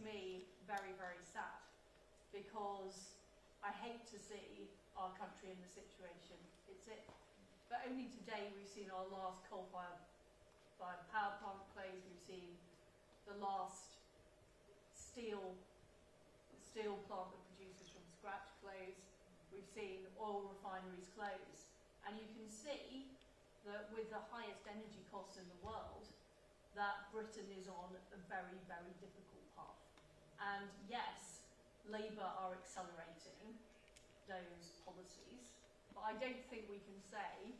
me very, very sad, because I hate to see our country in the situation it's in. But only today we've seen our last coal-fired power plant close, we've seen the last steel plant that produces from scratch close, we've seen oil refineries close. And you can see that with the highest energy costs in the world, that Britain is on a very, very difficult path. And yes, Labour are accelerating those policies, but I don't think we can say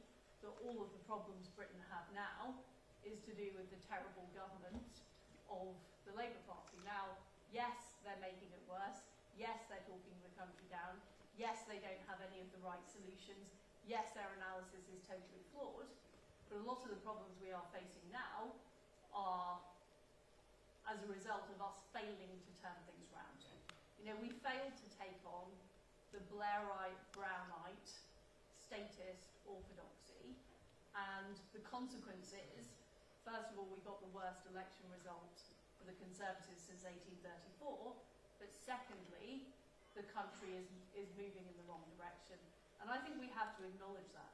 that all of the problems Britain have now is to do with the terrible government of the Labour Party. Now, yes, they're making it worse. Yes, they're talking the country down. Yes, they don't have any of the right solutions. Yes, their analysis is totally flawed. But a lot of the problems we are facing now are as a result of us failing to turn things round. You know, we failed to take on the Blairite, Brownite, statist orthodoxy, and the consequence is, first of all, we got the worst election result for the Conservatives since 1834, but secondly, the country is moving in the wrong direction. And I think we have to acknowledge that.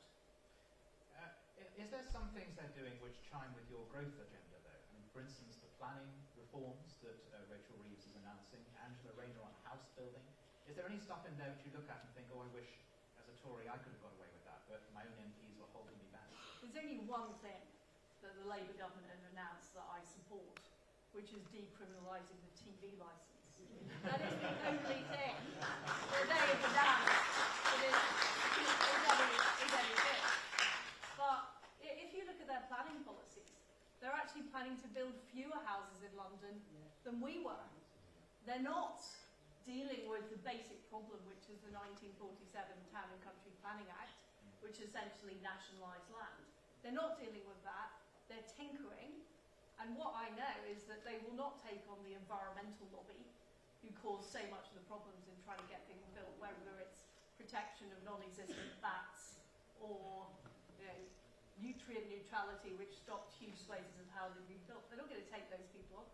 Is there some things they're doing which chime with your growth agenda, though? I mean, for instance, the planning reforms that Rachel Reeves is announcing, Angela Rayner on house building. Is there any stuff in there which you look at and think, oh, I wish, as a Tory, I could have got away with that, but my own MPs were holding me back? There's only one thing that the Labour government have announced that I support, which is decriminalising the TV licence. That is the only thing that they have announced is anything. But if you look at their planning policies, they're actually planning to build fewer houses in London than we were. They're not dealing with the basic problem, which is the 1947 Town and Country Planning Act, which essentially nationalised land. They're not dealing with that. They're tinkering. And what I know is that they will not take on the environmental lobby, who cause so much of the problems in trying to get things built, whether it's protection of non-existent bats or nutrient neutrality, which stopped huge swathes of housing being built. They're not going to take those people on.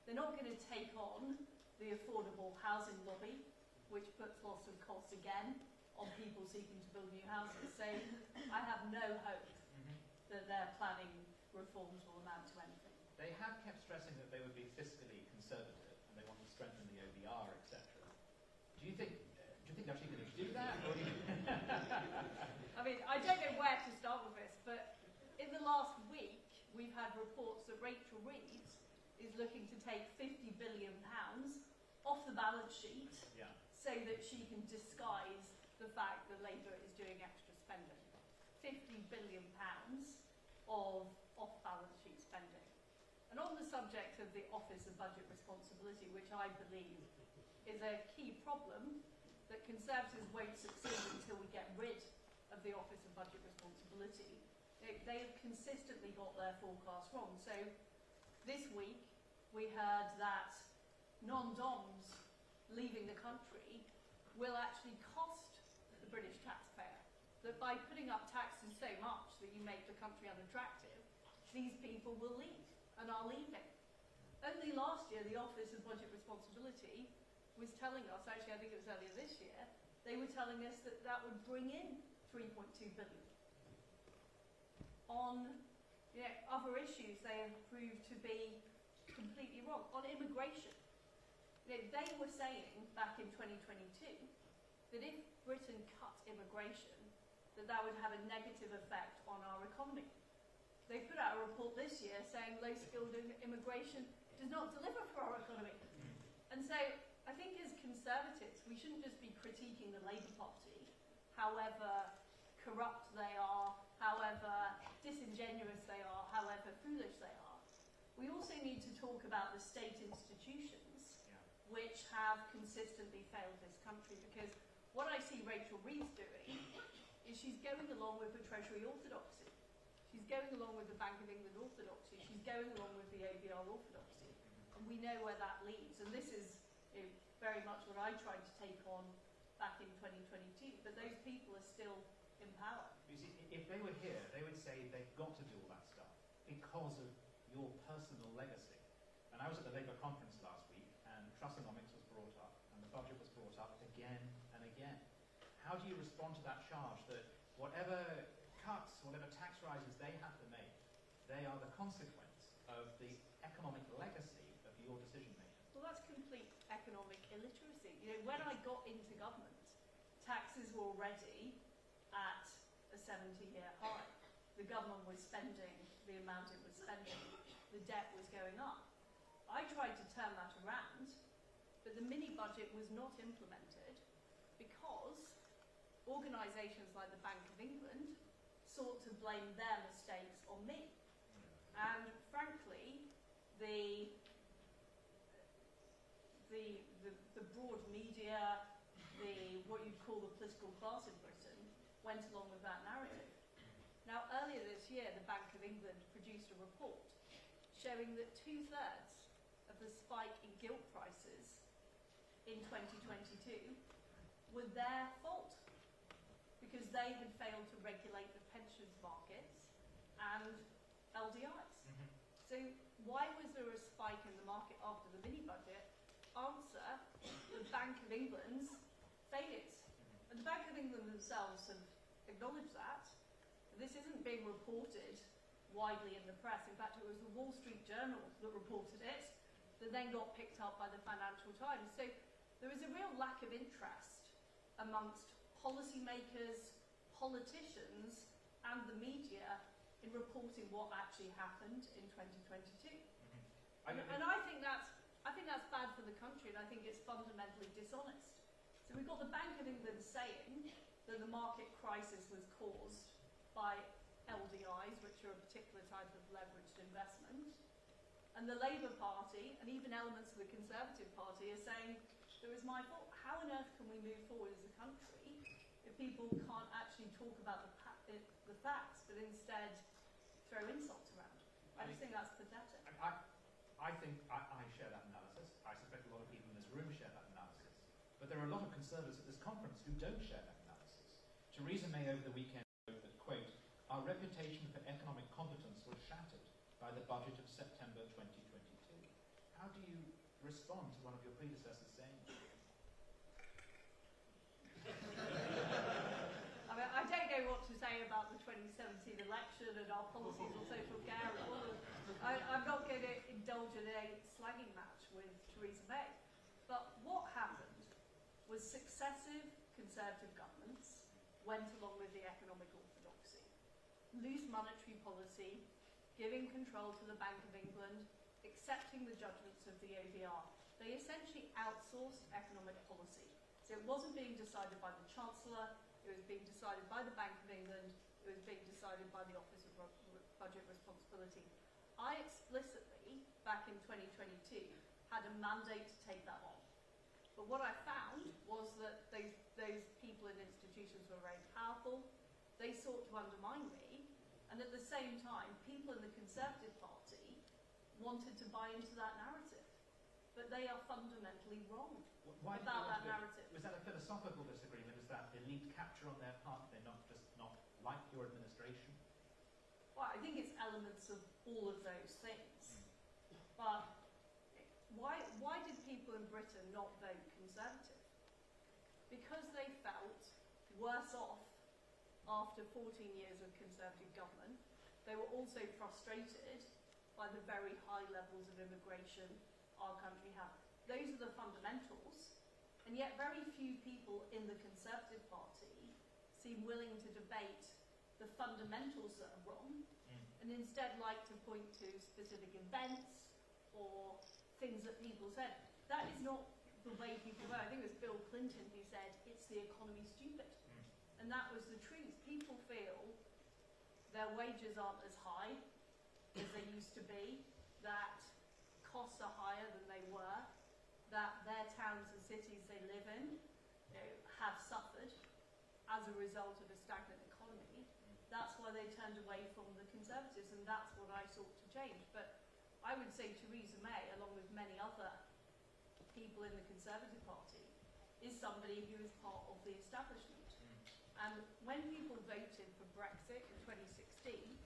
They're not going to take on the affordable housing lobby, which puts lots of costs again on people seeking to build new houses. So I have no hope that their planning reforms will amount to anything. They have kept stressing that they would be fiscally conservative and they want to strengthen the OBR, etc. Do you think they're actually going to do that? Or do you I mean, I don't know where to start with this, but in the last week, we've had reports that Rachel Reeves is looking to take £50 billion off the balance sheet so that she can disguise the fact that Labour is doing extra spending. £50 billion of off-balance sheet spending. And on the subject of the Office of Budget Responsibility, which I believe is a key problem that Conservatives won't succeed until we get rid of the Office of Budget Responsibility, they have consistently got their forecasts wrong. So this week we heard that non-DOMs leaving the country will actually cost the British taxpayer. That by putting up taxes so much that you make the country unattractive, these people will leave and are leaving. Only last year the Office of Budget Responsibility was telling us, actually I think it was earlier this year, they were telling us that that would bring in £3.2 billion. On other issues they have proved to be completely wrong. On immigration, they were saying back in 2022 that if Britain cut immigration, that would have a negative effect on our economy. They put out a report this year saying low-skilled immigration does not deliver for our economy. And so I think as Conservatives, we shouldn't just be critiquing the Labour Party, however corrupt they are, however disingenuous they are, however foolish they are. We also need to talk about the state institutions which have consistently failed this country, because what I see Rachel Reeves doing is she's going along with the Treasury orthodoxy. She's going along with the Bank of England orthodoxy. She's going along with the OBR orthodoxy. And we know where that leads. And this is very much what I tried to take on back in 2022. But those people are still in power. You see, if they were here, they would say they've got to do all that stuff because of your personal legacy. And I was at the Labour conference last week, and Trussonomics was brought up, and the budget was brought up again and again. How do you respond to that charge that whatever cuts, whatever tax rises they have to make, they are the consequence of the economic legacy of your decision making? Well, that's complete economic illiteracy. You know, when I got into government, taxes were already at a 70-year high. The government was spending the amount it was spending. The debt was going up. I tried to turn that around, but the mini-budget was not implemented because organisations like the Bank of England sought to blame their mistakes on me. And frankly, the broad media, what you'd call the political class in Britain, went along with that narrative. Now, earlier this year, the Bank of England produced a report showing that 2/3 of the spike in gilt prices in 2022 were their fault because they had failed to regulate the pensions markets and LDIs. So why was there a spike in the market after the mini-budget? Answer, the Bank of England's failures. And the Bank of England themselves have acknowledged that. This isn't being reported widely in the press. In fact, it was the Wall Street Journal that reported it, that then got picked up by the Financial Times. So there is a real lack of interest amongst policymakers, politicians, and the media in reporting what actually happened in 2022. And I think that's bad for the country, and I think it's fundamentally dishonest. So we've got the Bank of England saying that the market crisis was caused by LDIs, which are a particular type of leveraged investment. And the Labour Party, and even elements of the Conservative Party, are saying it was my fault. How on earth can we move forward as a country if people can't actually talk about the facts, but instead throw insults around? I just think that's pathetic. I think I share that analysis. I suspect a lot of people in this room share that analysis. But there are a lot of Conservatives at this conference who don't share that analysis. Theresa May over the weekend wrote that, quote, "Our reputation for economic competence was shattered by the budget of September 2022. How do you respond to one of your predecessors saying that? I mean, I don't know what to say about the 2017 election and our policies on social care. I'm not going to indulge in a slagging match with Theresa May. But what happened was successive Conservative governments went along with the economic orthodoxy. Loose monetary policy, giving control to the Bank of England, accepting the judgments of the OBR. They essentially outsourced economic policy. So it wasn't being decided by the Chancellor, it was being decided by the Bank of England, it was being decided by the Office of Budget Responsibility. I explicitly, back in 2022, had a mandate to take that on. But what I found was that those people and institutions were very powerful, they sought to undermine me, and at the same time, people in the Conservative Party wanted to buy into that narrative. But they are fundamentally wrong about that narrative. Was that a philosophical disagreement? Is that elite capture on their part? They're not like your administration? Well, I think it's elements of all of those things. But why did people in Britain not vote Conservative? Because they felt worse off after 14 years of Conservative government. They were also frustrated by the very high levels of immigration our country had. Those are the fundamentals, and yet very few people in the Conservative Party seem willing to debate the fundamentals that are wrong, and instead like to point to specific events or things that people said. That is not the way people vote. I think it was Bill Clinton who said, "It's the economy, stupid." And that was the truth. People feel their wages aren't as high as they used to be, that costs are higher than they were, that their towns and cities they live in have suffered as a result of a stagnant economy. That's why they turned away from the Conservatives, and that's what I sought to change. But I would say Theresa May, along with many other people in the Conservative Party, is somebody who is part of the establishment. And when people voted for Brexit in 2016,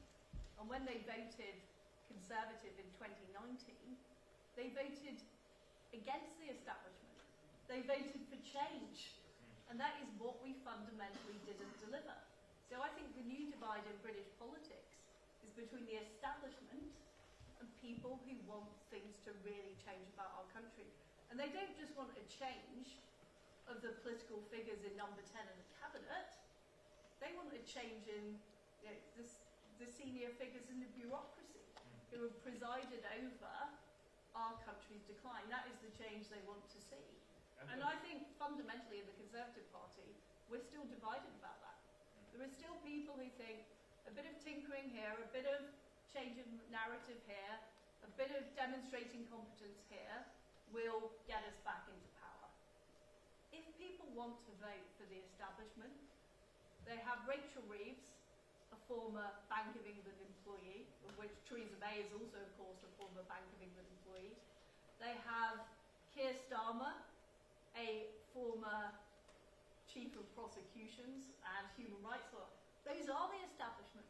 and when they voted Conservative in 2019, they voted against the establishment. They voted for change. And that is what we fundamentally didn't deliver. So I think the new divide in British politics is between the establishment and people who want things to really change about our country. And they don't just want a change of the political figures in number 10 in the cabinet. They want a change in the senior figures in the bureaucracy who have presided over our country's decline. That is the change they want to see. And I think fundamentally in the Conservative Party, we're still divided about that. There are still people who think a bit of tinkering here, a bit of change of narrative here, a bit of demonstrating competence here will get us back into power. If people want to vote for the establishment, they have Rachel Reeves, a former Bank of England employee, of which Theresa May is also, of course, a former Bank of England employee. They have Keir Starmer, a former Chief of Prosecutions and Human Rights Lawyer. Those are the establishment.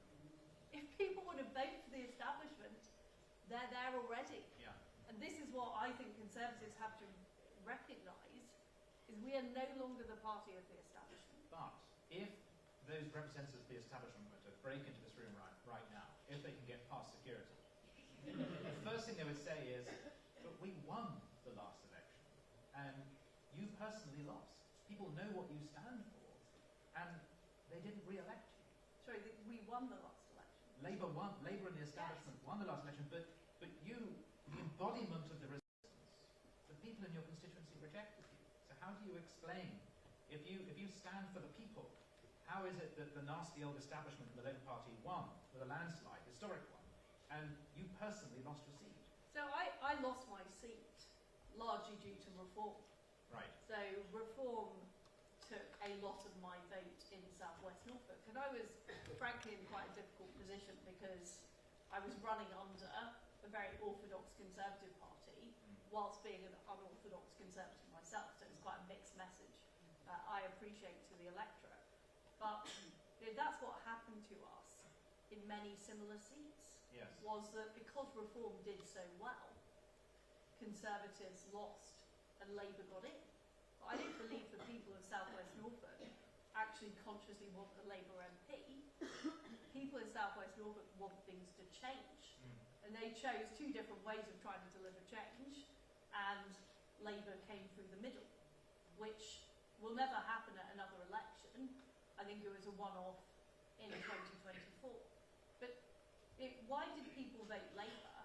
If people want to vote for the establishment, they're there already. Yeah. And this is what I think Conservatives have to recognise, is we are no longer the party of the establishment. But if those representatives of the establishment were to break into this room right now, if they can get past security, the first thing they would say is, but we won the last election, and you personally lost. People know what you stand for, and they didn't re-elect you. Sorry, we won the last election. Labour won. Labour and the establishment won the last election, but you, the embodiment of the resistance, the people in your constituency rejected you. So how do you explain, if you stand for the people, how is it that the nasty old establishment in the Labour Party won with a landslide, historic one, and you personally lost your seat? So I lost my seat largely due to reform. Right. So reform took a lot of my vote in South West Norfolk, and I was frankly in quite a difficult position because I was running under a very orthodox Conservative Party whilst being an unorthodox Conservative myself, so it was quite a mixed message. I appreciate to the electorate, but that's what happened to us in many similar seats. Yes. Was that because reform did so well, Conservatives lost and Labour got in. But I don't believe the people of South West Norfolk actually consciously want a Labour MP. People in South West Norfolk want things to change. And they chose two different ways of trying to deliver change, and Labour came through the middle, which will never happen at another election. I think it was a one-off in 2024. But why did people vote Labour?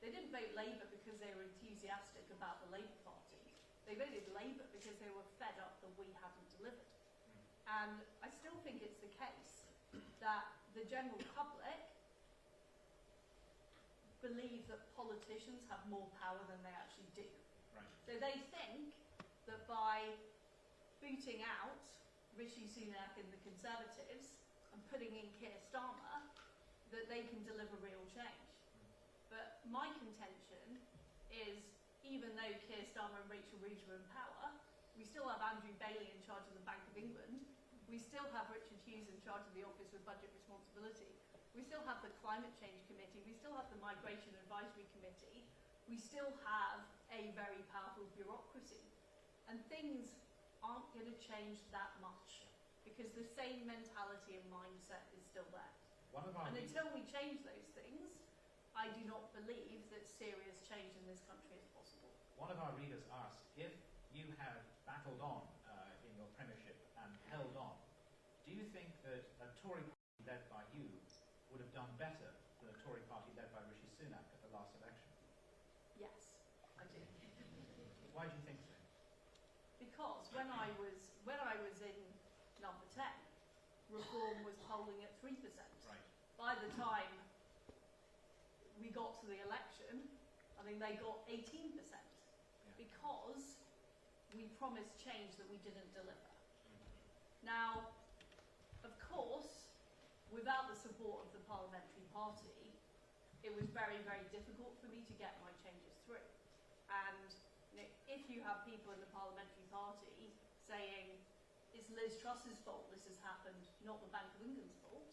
They didn't vote Labour because they were enthusiastic about the Labour Party. They voted Labour because they were fed up that we hadn't delivered. And I still think it's the case that the general public believe that politicians have more power than they actually do. Right. So they think that by booting out Rishi Sunak and the Conservatives and putting in Keir Starmer, that they can deliver real change. But my contention is, even though Keir Starmer and Rachel Reeves were in power, we still have Andrew Bailey in charge of the Bank of England, we still have Richard Hughes in charge of the Office with Budget Responsibility, we still have the Climate Change Committee, we still have the Migration Advisory Committee, we still have a very powerful bureaucracy. And things aren't going to change that much because the same mentality and mindset is still there. And until we change those things, I do not believe that serious change in this country is possible. One of our readers asked, if you had battled on in your premiership and held on, do you think that a Tory party led by you would have done better than a Tory party led by Rishi Sunak at the last election? Yes, I do. Why do you think so? Because when I was in number 10, Reform was polling at 3%. Right. By the time we got to the election, I think they got 18%, because we promised change that we didn't deliver. Now, of course, without the support of the parliamentary party, it was very, very difficult for me to get my changes through. And if you have people in the parliamentary party saying, it's Liz Truss's fault this has happened, not the Bank of England's fault,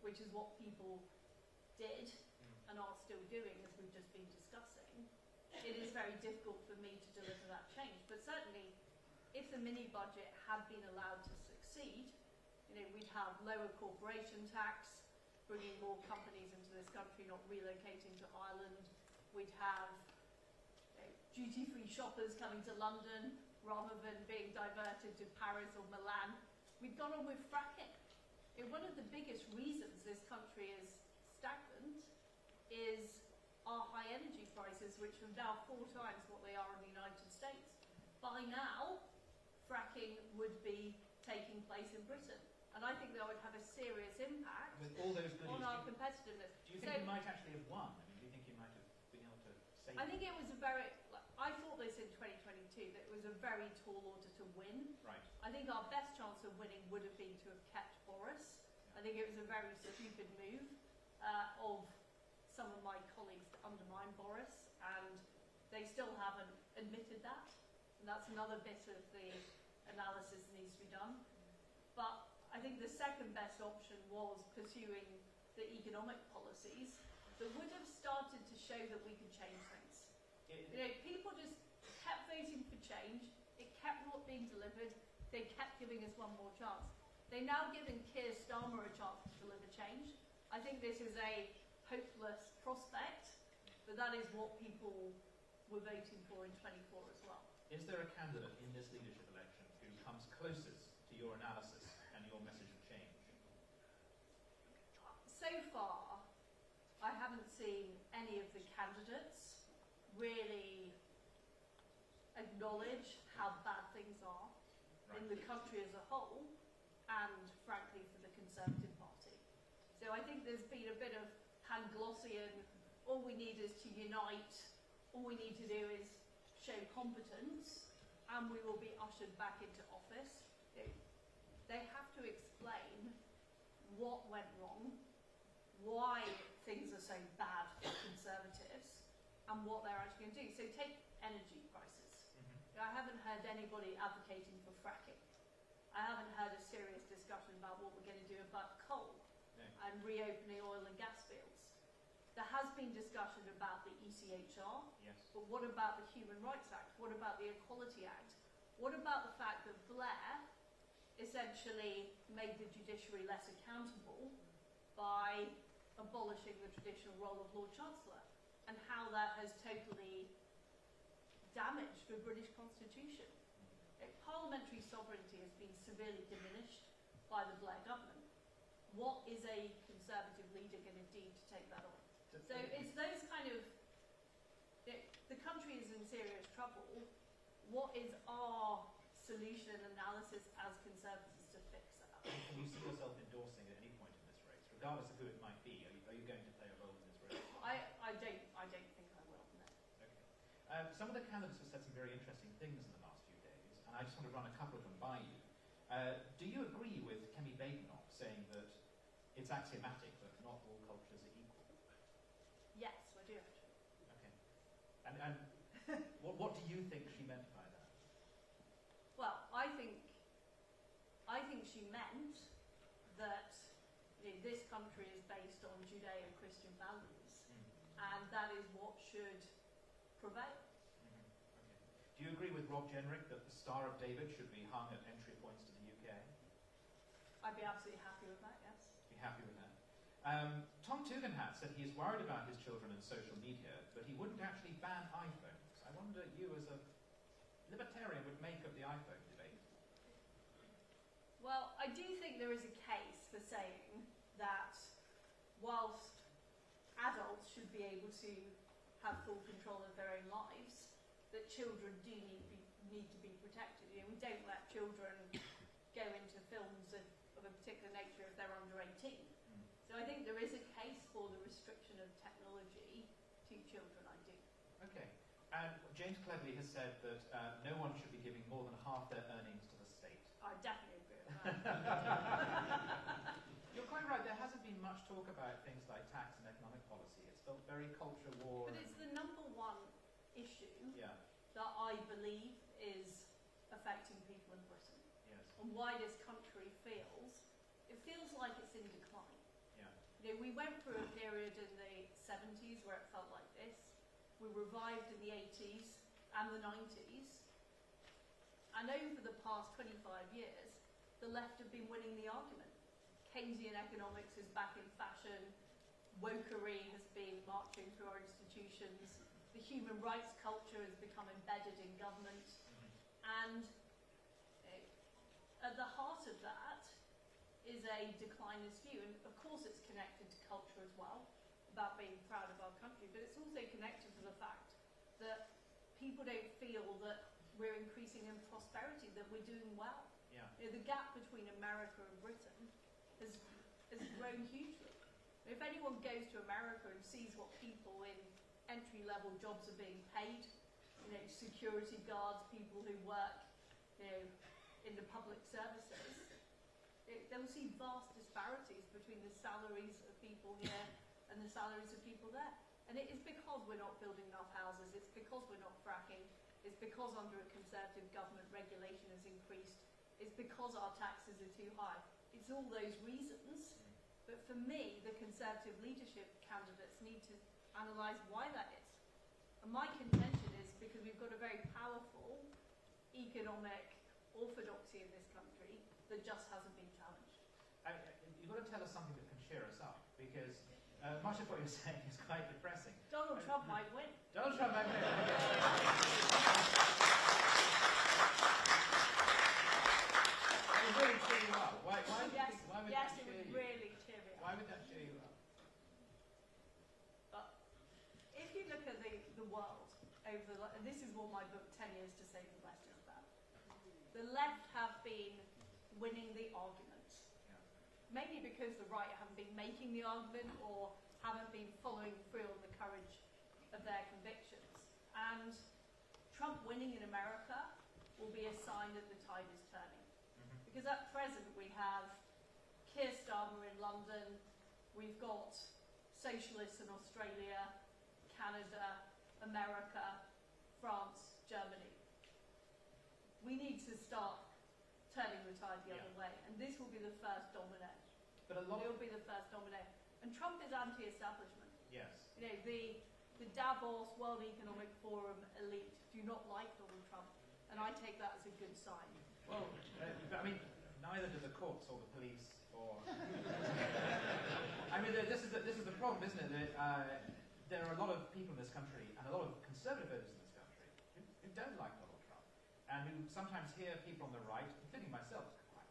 which is what people did and are still doing, as we've just been discussing, it is very difficult for me to deliver that change. But certainly, if the mini budget had been allowed to succeed, we'd have lower corporation tax, bringing more companies into this country, not relocating to Ireland. We'd have duty-free shoppers coming to London rather than being diverted to Paris or Milan. We've gone on with fracking. One of the biggest reasons this country is stagnant is our high energy prices, which are now 4 times what they are in the United States. By now, fracking would be taking place in Britain. And I think that would have a serious impact with all those goodies, on our competitiveness. Do you think you might actually have won? Do you think you might have been able to save I think it was I thought this in 2022, that it was a very tall order to win. Right. I think our best chance of winning would have been to have kept Boris. I think it was a very stupid move of some of my colleagues to undermine Boris, and they still haven't admitted that. And that's another bit of the analysis that needs to be done. But I think the second best option was pursuing the economic policies that would have started to show that we could change things. People just kept voting for change. It kept not being delivered. They kept giving us one more chance. They're now giving Keir Starmer a chance to deliver change. I think this is a hopeless prospect, but that is what people were voting for in 24 as well. Is there a candidate in this leadership election who comes closest to your analysis and your message of change? So far, I haven't seen any of the candidates really acknowledge how bad things are in the country as a whole, and frankly for the Conservative Party. So I think there's been a bit of Panglossian, all we need is to unite, all we need to do is show competence, and we will be ushered back into office. They have to explain what went wrong, why things are so bad for Conservatives, and what they're actually going to do. So take energy prices. I haven't heard anybody advocating for fracking. I haven't heard a serious discussion about what we're going to do about coal and reopening oil and gas fields. There has been discussion about the ECHR, but what about the Human Rights Act? What about the Equality Act? What about the fact that Blair essentially made the judiciary less accountable by abolishing the traditional role of Lord Chancellor, and how that has totally damaged the British Constitution? Parliamentary sovereignty has been severely diminished by the Blair government. What is a Conservative leader going to do to take that on? So it's those kind of, the country is in serious trouble. What is our solution and analysis as Conservatives to fix that? Can you see yourself endorsing at any point in this race, regardless of who it might be? Are you going to play a role in this race? I don't think I will, no. Okay. Some of the candidates have said some very interesting things in the last few days, and I just want to run a couple of them by you. Do you agree with Kemi Badenoch saying that it's axiomatic that not all cultures are equal? Yes, I do actually. Okay. And what do you think she meant by that? Well, I think she meant that this country is based on Judeo-Christian values, and that is what should prevail. Okay. Do you agree with Rob Jenrick that the Star of David should be hung at entry points to the UK? I'd be absolutely happy with that, yes. Be happy with that. Tom Tugendhat said he is worried about his children and social media, but he wouldn't actually ban iPhones. I wonder you as a libertarian would make of the iPhone debate. Well, I do think there is a case for saying that whilst adults should be able to have full control of their own lives, that children do need to be protected. We don't let children go into films of a particular nature if they're under 18. So I think there is a case for the restriction of technology to children, I do. Okay. And James Cleverly has said that no one should be giving more than half their earnings to the state. I definitely agree with that. You're quite right. There hasn't been much talk about things like tax and economic policy. It's felt very culture war. But it's the number one issue that I believe is affecting people in Britain. Yes. And why this country feels like it's in decline. We went through a period in the 70s where it felt like this. were revived in the 80s and the 90s. And over the past 25 years, the left have been winning the argument. Keynesian economics is back in fashion. Wokery has been marching through our institutions. The human rights culture has become embedded in government. And at the heart of that is a declinist view. And of course it's connected to culture as well, about being proud of our country, but it's also connected to the fact that people don't feel that we're increasing in prosperity, that we're doing well. Yeah. You know, the gap between America and Britain has grown hugely. If anyone goes to America and sees what people in entry-level jobs are being paid, you know, security guards, people who work, you know, in the public services, they'll see vast disparities between the salaries of people here and the salaries of people there. And it is because we're not building enough houses, it's because we're not fracking, it's because under a Conservative government regulation has increased, it's because our taxes are too high. It's all those reasons. But for me, the Conservative leadership candidates need to analyse why that is. And my contention is because we've got a very powerful economic orthodoxy in this country that just hasn't been challenged. You've got to tell us something that can cheer us up, because much of what you're saying is quite depressing. Donald Trump might win. Donald Trump might win. It would really cheer you up. Why would Yes, why would yes, that it cheer would you? really cheer me up. Why would that cheer you up? But if you look at the world over the, and this is what my book 10 Years to Save the Left is about. The left have been winning the argument, mainly because the right haven't been making the argument or haven't been following through on the courage of their convictions. And Trump winning in America will be a sign that the tide is turning. Because at present we have Keir Starmer in London, we've got socialists in Australia, Canada, America, France, Germany. We need to start turning the tide the other way, and this will be the first domino. But a lot It will be the first domino. And Trump is anti-establishment. Yes. You know, the Davos World Economic Forum elite do not like Donald Trump, and I take that as a good sign. Well, I mean, neither do the courts or the police or... I mean, this is the problem, isn't it? That, there are a lot of people in this country, and a lot of conservative voters in this country, who don't like Donald Trump, and who sometimes hear people on the right, including myself, quite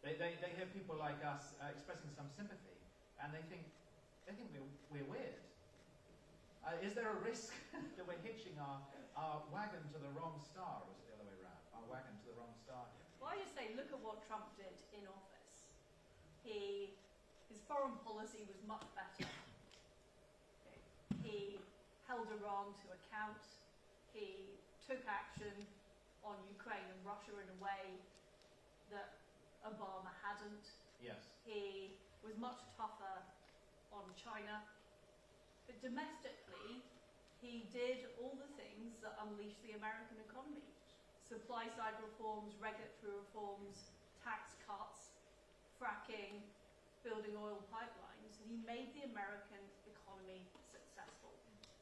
actually. They hear people like us expressing some sympathy, and they think we're weird. Is there a risk that we're hitching our wagon to the wrong star, or is it the other way around? Our wagon to the wrong star? Well, I just say, look at what Trump did in office. His foreign policy was much better. He held Iran to account. He took action on Ukraine and Russia in a way that Obama hadn't. Yes. He was much tougher on China. But domestically, he did all the things that unleashed the American economy. Supply side reforms, regulatory reforms, tax cuts, fracking, building oil pipelines. And he made the American economy successful.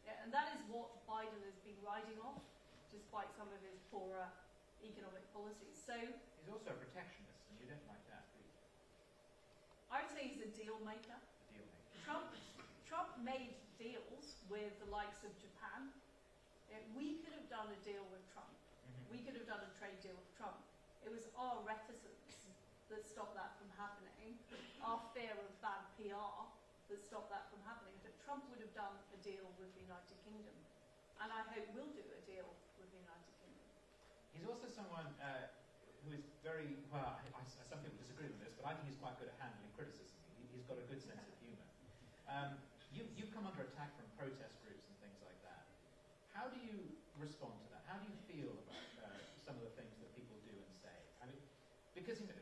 Yeah, and that is what Biden has been riding off, despite some of his poorer economic policies. So he's also a protectionist, and you don't like that, do you? I would say he's a deal maker. A deal maker. Trump made deals with the likes of Japan. We could have done a deal with Trump. We could have done a trade deal with Trump. It was our reticence that stopped that from happening, our fear of bad PR that stopped that from happening. But Trump would have done a deal with the United Kingdom, and I hope will do a deal with the United Kingdom. He's also someone who is very, well, some people disagree with this, but I think he's quite good at handling criticism. He's got a good sense of humour. You've come under attack from protest groups and things like that. How do you respond to that? How do you feel about some of the things that people do and say? I mean, because, you know,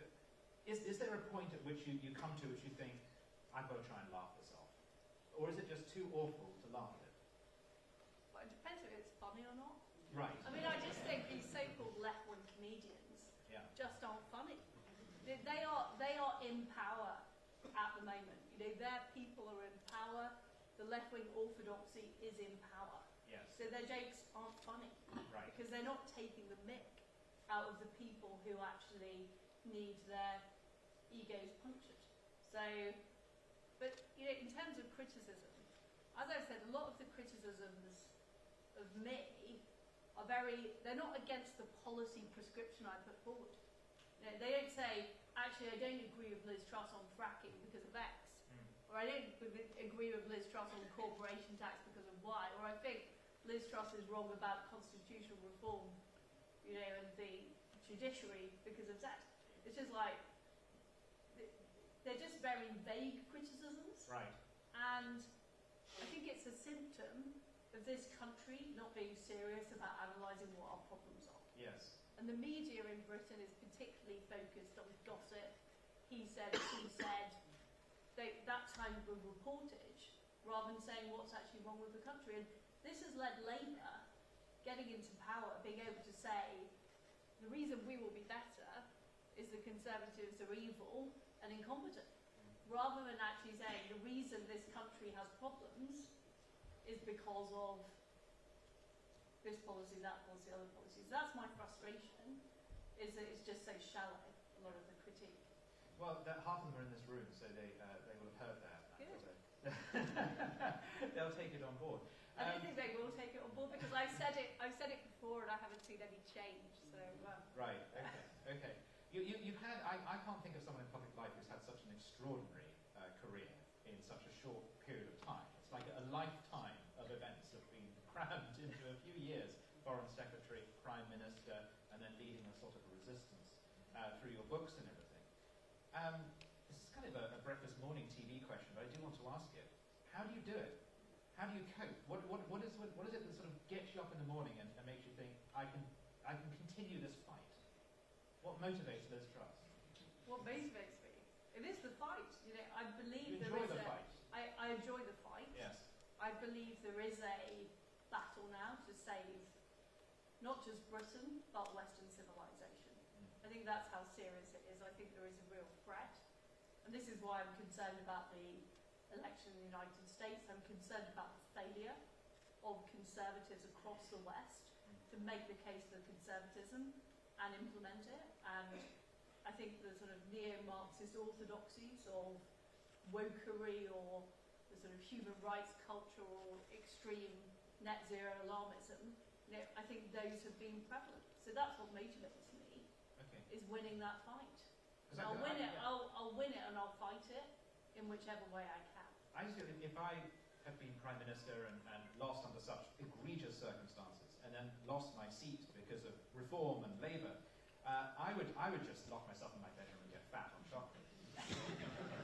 is there a point at which you come to which you think, I've got to try and laugh this off? Or is it just too awful to laugh at it? Well, it depends if it's funny or not. Right. I mean, I just think these so-called left-wing comedians just aren't funny. They are in power at the moment. You know, their people are in power. The left-wing orthodoxy is in power. Yes. so their jokes aren't funny. Right. Because they're not taking the mick out of the people who actually need their egos punctured. So, but in terms of criticism, as I've said, a lot of the criticisms of me are they're not against the policy prescription I put forward. They don't say, actually, I don't agree with Liz Truss on fracking because of X, or I don't agree with Liz Truss on corporation tax because of Y, or I think Liz Truss is wrong about constitutional reform, and the judiciary because of Z. It's just like, they're just very vague criticisms. Right. And I think it's a symptom of this country not being serious about analysing what our problems are. Yes. And the media in Britain is particularly focused on gossip, he said, she said, that type of reportage, rather than saying what's actually wrong with the country. And this has led Labour getting into power, being able to say, the reason we will be better is the Conservatives are evil and incompetent, rather than actually saying the reason this country has problems is because of this policy, that policy, other policies. That's my frustration, is that it's just so shallow, a lot of the critique. Well, half of them are in this room, so they will have heard that. Good. They'll take it on board. I don't think they will take it on board because I've said it before and I haven't seen any change. So right. Okay. You've had. I can't think of someone in public life who's had such an extraordinary career in such a short period of time. It's like a lifetime of events have been crammed into a few years. Foreign Secretary, Prime Minister, and then leading a sort of resistance through your books and everything. This is kind of a breakfast morning TV question, but I do want to ask it. How do you do it? How do you cope? What is it that sort of gets you up in the morning and makes you think, I can continue this fight? What motivates Liz Truss? What motivates me? It is the fight. I believe you enjoy the fight. I enjoy the fight. Yes. I believe there is a battle now to save not just Britain, but Western civilization. I think that's how serious it is. I think there is a real threat. And this is why I'm concerned about the election in the United States. I'm concerned about the failure of Conservatives across the West to make the case for conservatism and implement it. And I think the sort of neo-Marxist orthodoxies of wokery or the sort of human rights culture or extreme net zero alarmism, I think those have been prevalent. So that's what motivates me, is winning that fight. And I'll win it. Yeah. I'll win it and I'll fight it in whichever way I can. I just feel if I had been Prime Minister and lost under such egregious circumstances and then lost my seat because of reform and Labour, I would just lock myself in my bedroom and get fat on chocolate.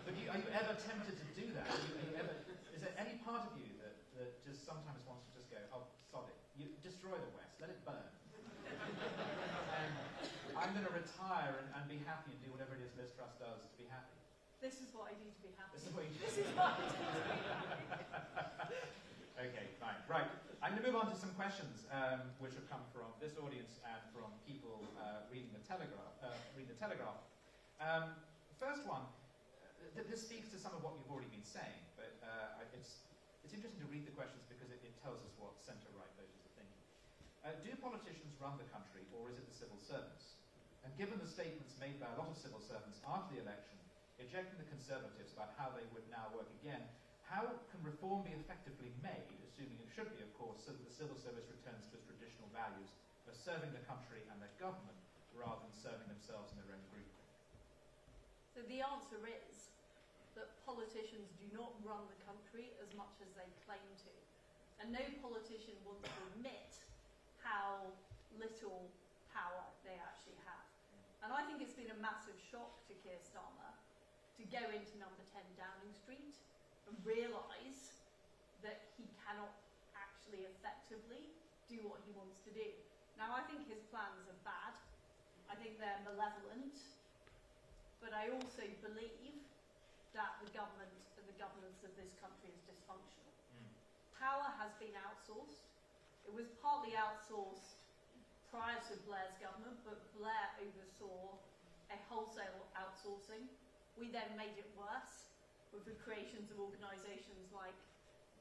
But are you ever tempted to do that? Is there any part of you that just sometimes wants to just go, oh, sod it, you destroy the West, let it burn. And I'm going to retire and be happy and do whatever it is Liz Truss does to be happy. This is what I do to be happy. This is what you do. This is what I do to be happy. Okay, fine. Right. I'm going to move on to some questions which have come from this audience and from people reading the Telegraph. First one, this speaks to some of what you've already been saying, but it's interesting to read the questions because it tells us what centre-right voters are thinking. Do politicians run the country, or is it the civil servants? And given the statements made by a lot of civil servants after the election, ejecting the Conservatives about how they would now work again, how can reform be effectively made, assuming it should be, of course, so that the civil service returns to its traditional values of serving the country and their government rather than serving themselves and their own group? So the answer is that politicians do not run the country as much as they claim to. And no politician wants to admit how little power they actually have. And I think it's been a massive shock to Keir Starmer to go into number 10 Downing Street and realise that he cannot actually effectively do what he wants to do. Now, I think his plans are bad. I think they're malevolent. But I also believe that the government and the governance of this country is dysfunctional. Power has been outsourced. It was partly outsourced prior to Blair's government, but Blair oversaw a wholesale outsourcing. We then made it worse with the creations of organisations like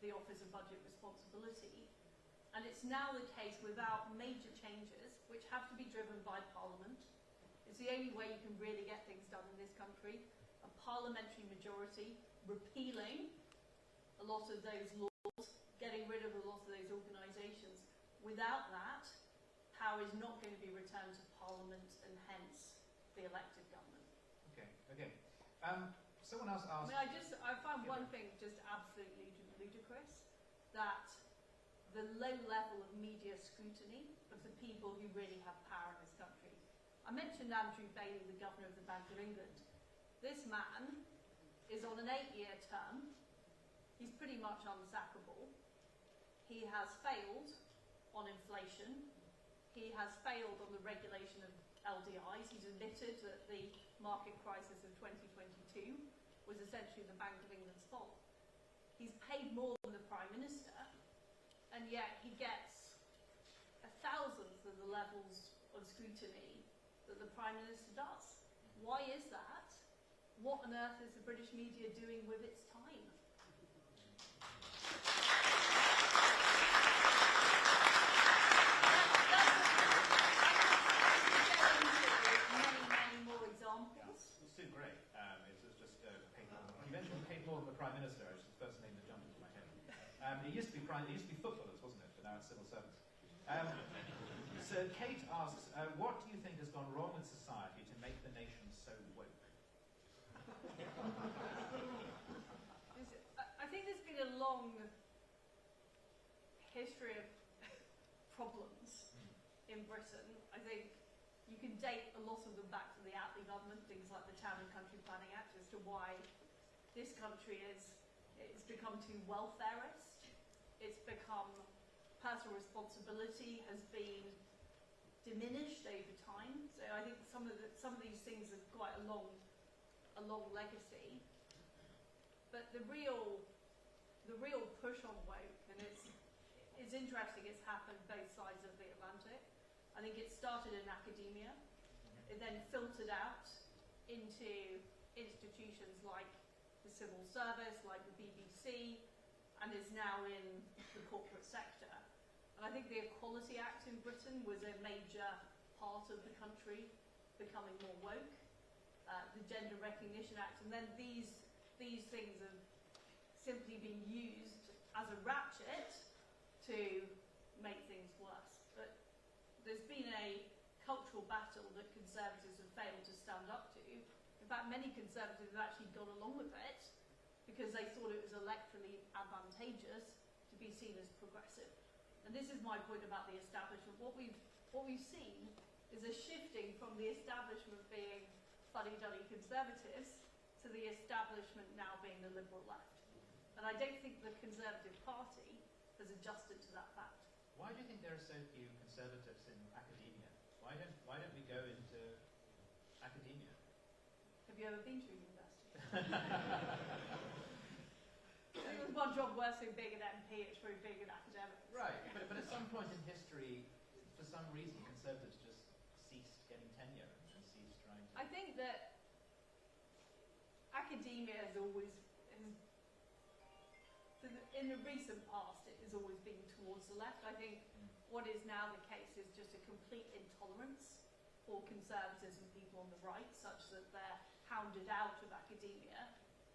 the Office of Budget Responsibility. And it's now the case without major changes, which have to be driven by Parliament. It's the only way you can really get things done in this country. A parliamentary majority repealing a lot of those laws, getting rid of a lot of those organisations. Without that, power is not going to be returned to Parliament and hence the elected government. Okay. Someone else asked... I found one thing just absolutely ludicrous, that the low level of media scrutiny of the people who really have power in this country. I mentioned Andrew Bailey, the Governor of the Bank of England. This man is on an 8-year term. He's pretty much unsackable. He has failed on inflation. He has failed on the regulation of LDIs. He's admitted that the market crisis of 2022 was essentially the Bank of England's fault. He's paid more than the Prime Minister, and yet he gets a thousandth of the levels of scrutiny that the Prime Minister does. Why is that? What on earth is the British media doing with its time? Many more examples. It's too great. It's just paid more. You mentioned paid more than the Prime Minister, which is the first name that jumped into my head. It used to be footballers, wasn't it? But now it's civil servants. So Kate asks, what do you think has gone wrong with society to make the nation so woke? I think there's been a long history of problems in Britain. I think you can date a lot of them back to the Attlee government, things like the Town and Country Planning Act, as to why this country it's become too welfareist. It's become, personal responsibility has been diminished over time. So I think some of these things have quite a long legacy. But the real push on woke, and it's interesting, it's happened both sides of the Atlantic. I think it started in academia. It then filtered out into institutions like the civil service, like the BBC, and is now in the corporate sector. And I think the Equality Act in Britain was a major part of the country becoming more woke. The Gender Recognition Act, and then these things have simply been used as a ratchet to make things worse. But there's been a cultural battle that Conservatives have failed to stand up to. In fact, many Conservatives have actually gone along with it because they thought it was electorally advantageous to be seen as progressive. And this is my point about the establishment. What we've seen is a shifting from the establishment being fuddy-duddy Conservatives to the establishment now being the Liberal left. And I don't think the Conservative Party has adjusted to that fact. Why do you think there are so few Conservatives in academia? Why don't we go into academia? Have you ever been to a university? I think there's one job worse than being an MP, it's probably being an academic. Right, but at some point in history, for some reason, Conservatives just ceased getting tenure and ceased trying to... I think that academia has always, in the recent past, it has always been towards the left. I think what is now the case is just a complete intolerance for Conservatives and people on the right, such that they're hounded out of academia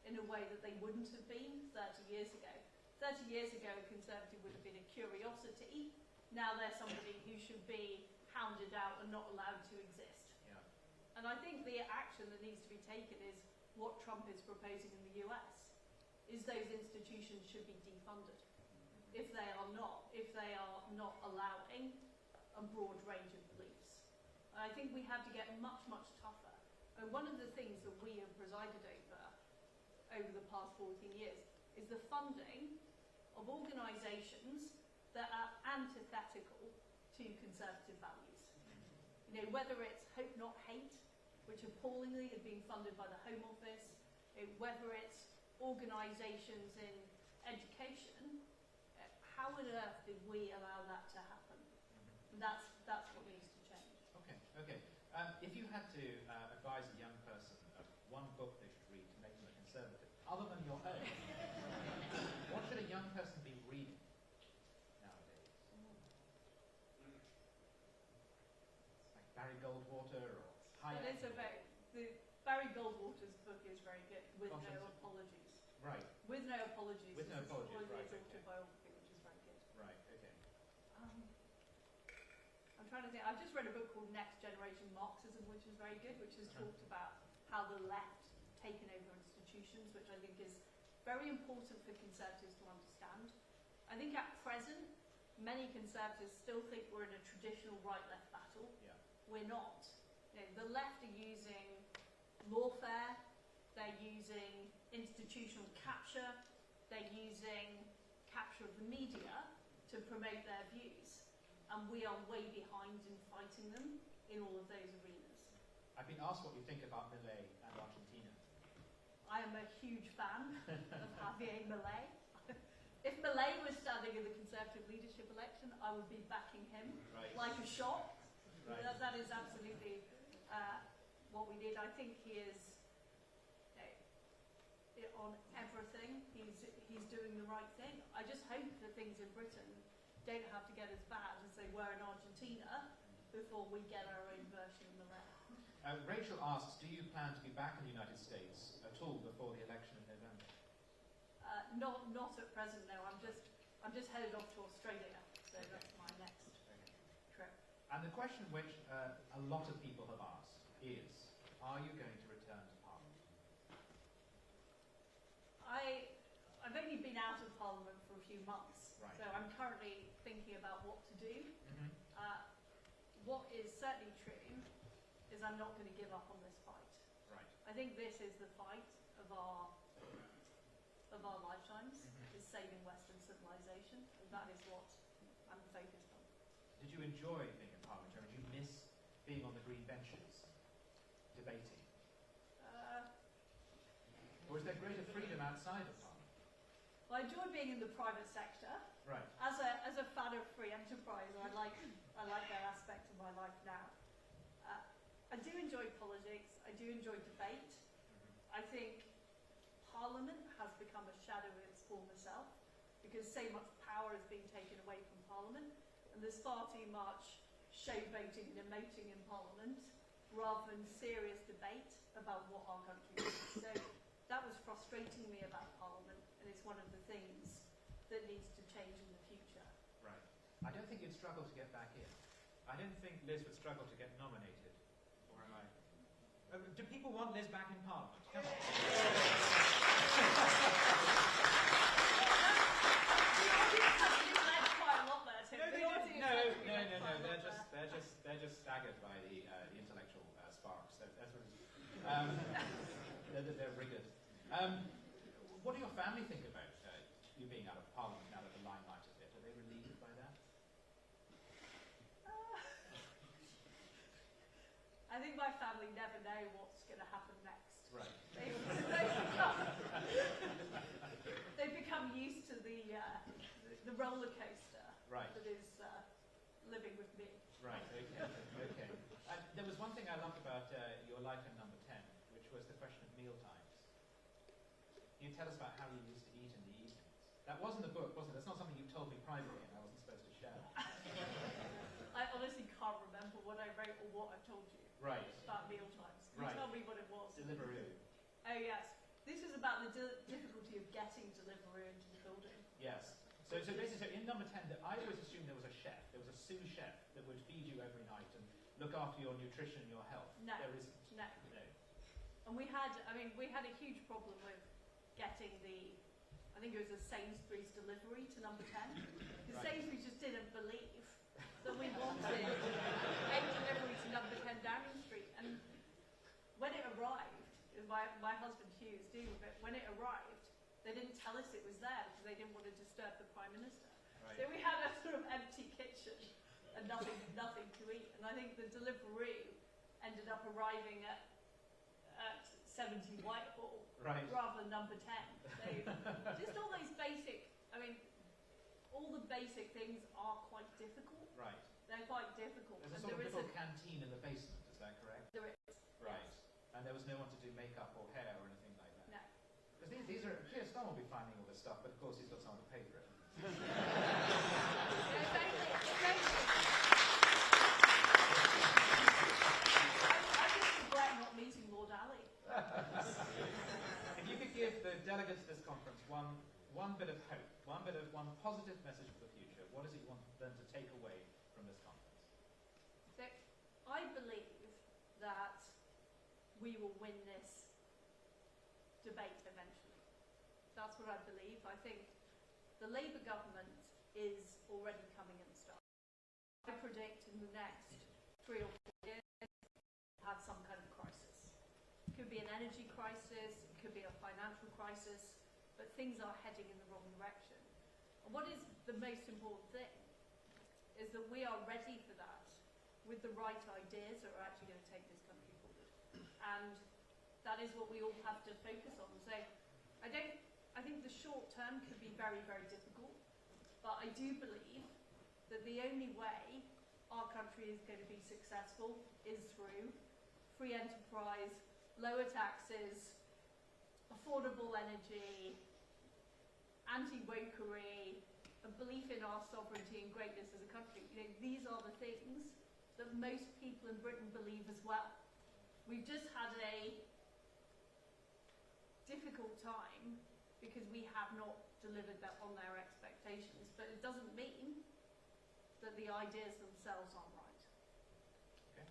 in a way that they wouldn't have been 30 years ago. 30 years ago, a Conservative would have been a curiosity. Now they're somebody who should be hounded out and not allowed to exist. Yeah. And I think the action that needs to be taken is what Trump is proposing in the US, is those institutions should be defunded if they are not allowing a broad range of beliefs. And I think we have to get much, much tougher. And one of the things that we have presided over the past 14 years is the funding of organisations that are antithetical to Conservative values. You know, whether it's Hope Not Hate, which appallingly is being funded by the Home Office, whether it's organisations in education, how on earth did we allow that to happen? And that's what needs to change. Okay. If you had to advise a young person of one book they should read to make them a Conservative, other than your own, what should a young person be reading nowadays? Goldwater or It is a very, Barry Goldwater's book is very good, with no apologies. Right. With no apologies. With no apologies, right. His autobiography, which is very good. Right, okay. I'm trying to think, I've just read a book called Next Generation Marxism, which is very good, which has talked about how the left taken over institutions, which I think is very important for Conservatives to understand. I think at present, many Conservatives still think we're in a traditional right-left battle. Yeah. We're not. You know, the left are using lawfare, they're using institutional capture, they're using capture of the media to promote their views. And we are way behind in fighting them in all of those arenas. I've been asked what you think about Milei and Argentina. I am a huge fan of Javier Milei. If Milei was standing in the Conservative leadership election, I would be backing him like a shot. Right. That is absolutely what we need. I think he is on everything. He's doing the right thing. I just hope that things in Britain don't have to get as bad as they were in Argentina before we get our own version of Milei. Rachel asks, do you plan to be back in the United States at all before the election in November? Not at present, no. I'm just headed off to Australia, so that's my next trip. And the question which a lot of people have asked is, are you going to return to Parliament? I've only been out of Parliament for a few months, right. So I'm currently thinking about what to do. Mm-hmm. What is certainly true is I'm not going to give up on this fight. Right. I think this is the fight of our lifetimes, is saving Western civilization, and that is what I'm focused on. Did you enjoy being in Parliament? Did you miss being on the green benches, debating? Or is there greater freedom outside of Parliament? Well, I enjoy being in the private sector. Right. As a fan of free enterprise, I like that aspect of my life now. I do enjoy politics. I do enjoy debate. I think Parliament has become a shadow of its former self because so much power is being taken away from Parliament, and there's far too much showboating and emoting in Parliament rather than serious debate about what our country is. So that was frustrating me about Parliament, and it's one of the things that needs to change in the future. Right. I don't think you'd struggle to get back in. I don't think Liz would struggle to get nominated. Or am I? Do people want Liz back in Parliament? Come on. They're just staggered by the intellectual sparks. That's what it is. They're rigged. What do your family think about you being out of Parliament now that the limelight is hit? Are they relieved by that? I think my family never know what's going to happen next. Right. They've become used to the roller coaster right. that is living with me. Right, okay. There was one thing I loved about your life in number 10, which was the question of meal times. You tell us about how you used to eat in the evenings. That wasn't the book, was it? That's not something you told me privately and I wasn't supposed to share. I honestly can't remember what I wrote or what I told you. Right. About meal times. Can you tell me what it was? Deliveroo. Oh yes. This is about the difficulty of getting Deliveroo into the building. Yes. So basically, in number 10, I always assumed there was a chef. There was a sous chef that would feed you every night and look after your nutrition and your health. No. There isn't. No. And we had a huge problem with getting I think it was a Sainsbury's delivery to number 10. Because Sainsbury's just didn't believe that we wanted a delivery to number 10 Downing Street. And when it arrived, my husband Hugh was dealing with it, when it arrived, they didn't tell us it was there because they didn't want to disturb the Prime Minister. Right. So we had a sort of empty kitchen and nothing to eat. And I think the Deliveroo ended up arriving at 70 Whitehall rather than number 10. So just all those basic, all the basic things are quite difficult. Right. They're quite difficult. There's a sort of little canteen in the basement, is that correct? There is. Right. Yes. And there was no one to do makeup or hair or anything like that? No. Because these are, Keir Starmer will be finding all this stuff, but of course he's got someone to pay for it. one bit of hope, one positive message for the future, what is it you want them to take away from this conference? So I believe that we will win this debate eventually. That's what I believe. I think the Labour government is already coming unstuck. I predict in the next 3 or 4 years we'll have some kind of crisis. It could be an energy crisis, it could be a financial crisis, but things are heading in the wrong direction. And what is the most important thing is that we are ready for that with the right ideas that are actually going to take this country forward. And that is what we all have to focus on. So I think the short term could be very, very difficult, but I do believe that the only way our country is going to be successful is through free enterprise, lower taxes, affordable energy, anti-wokery, a belief in our sovereignty and greatness as a country. You know, these are the things that most people in Britain believe as well. We've just had a difficult time because we have not delivered that on their expectations, but it doesn't mean that the ideas themselves aren't right. Okay.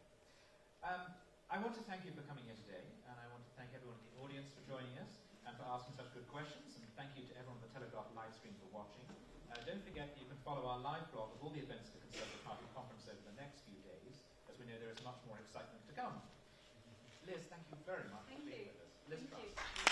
I want to thank you for coming here today, and I want to thank everyone in the audience for joining us and for asking such good questions, and thank you to everyone on the Telegraph live stream for watching. Don't forget that you can follow our live blog of all the events at the Conservative Party conference over the next few days, as we know there is much more excitement to come. Liz, thank you very much for being with us. Liz Truss.